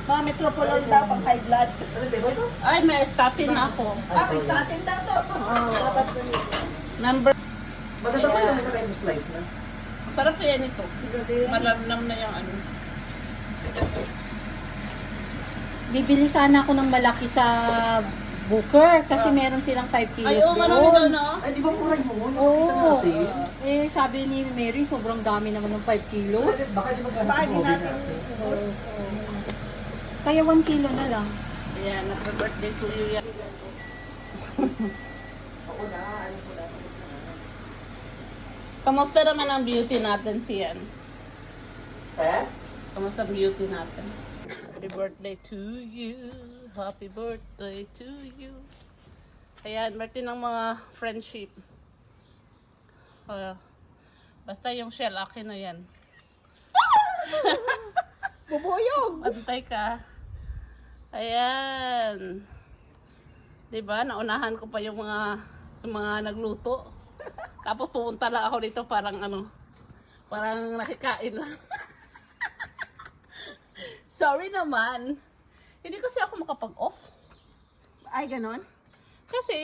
Mga metropolol daw, pang high blood. Ay, may statin na ako. May tatin daw to. Number. Maganda pa Ayan. yung nakain slice na. Masarap yan ito. Malamnam na yung ano. Bibili sana ako ng malaki sa Booker kasi meron silang 5 kilos Ay, oo, marami doon. doon, no? Ay, di ba mura yun? Oo. Natin. Eh, sabi ni Mary, sobrang dami naman ng 5 kilos. Baka di magkano Baka di sa natin. natin. Kaya 1 kilo na lang. Ayan, happy birthday to you yan. Kamusta naman ang beauty natin siyan? Kamusta ang beauty natin? Happy birthday to you. Happy birthday to you. Ayan, birthday ng mga friendship. Basta yung shell, akin na yan. Bubuyog. Antay ka. Ayan. Diba? Naunahan ko pa yung mga nagluto. Tapos pupunta lang ako dito parang parang nakikain lang. Sorry naman. Hindi kasi ako makapag-off. Ay, ganon? Kasi